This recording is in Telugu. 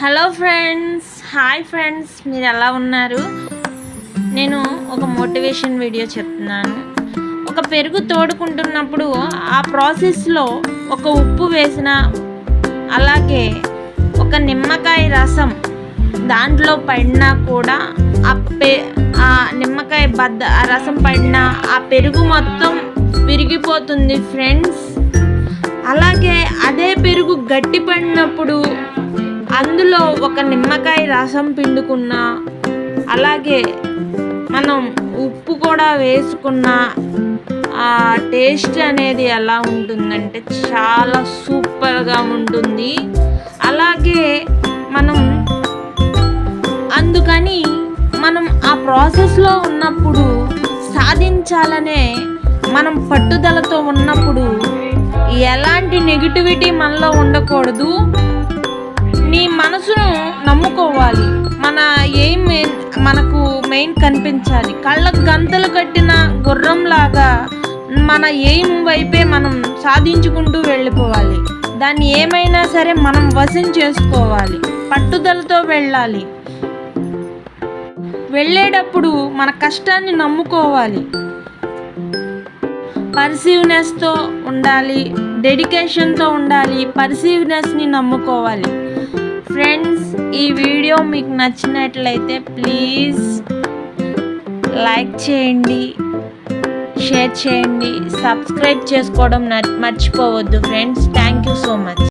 హలో ఫ్రెండ్స్, హాయ్ ఫ్రెండ్స్, మీరు ఎలా ఉన్నారు? నేను ఒక మోటివేషన్ వీడియో చెప్తున్నాను. ఒక పెరుగు తోడుకుంటున్నప్పుడు ఆ ప్రాసెస్లో ఒక ఉప్పు వేసిన, అలాగే ఒక నిమ్మకాయ రసం దాంట్లో పడినా కూడా ఆ నిమ్మకాయ ఆ రసం పడినా ఆ పెరుగు మొత్తం విరిగిపోతుంది ఫ్రెండ్స్. అలాగే అదే పెరుగు గట్టి పడినప్పుడు అందులో ఒక నిమ్మకాయ రసం పిండుకున్న, అలాగే మనం ఉప్పు కూడా వేసుకున్న ఆ టేస్ట్ అనేది ఎలా ఉంటుందంటే చాలా సూపర్గా ఉంటుంది. అలాగే అందుకని మనం ఆ ప్రాసెస్లో ఉన్నప్పుడు సాధించాలనే మనం పట్టుదలతో ఉన్నప్పుడు ఎలాంటి నెగిటివిటీ మనలో ఉండకూడదు. నీ మనసును నమ్ముకోవాలి. మనకు మెయిన్ కనిపించాలి. కళ్ళకు గంతలు కట్టిన గుర్రంలాగా మన ఎయిమ్ వైపే మనం సాధించుకుంటూ వెళ్ళిపోవాలి. దాన్ని ఏమైనా సరే మనం వశం చేసుకోవాలి. పట్టుదలతో వెళ్ళాలి. వెళ్ళేటప్పుడు మన కష్టాన్ని నమ్ముకోవాలి. పర్సీవ్నెస్తో ఉండాలి, డెడికేషన్తో ఉండాలి, పర్సీవ్నెస్ని నమ్ముకోవాలి. ఫ్రెండ్స్, ఈ వీడియో మీకు నచ్చినట్లయితే ప్లీజ్ లైక్ చేయండి, షేర్ చేయండి, సబ్స్క్రైబ్ చేసుకోవడం మర్చిపోవద్దు friends. Thank you so much.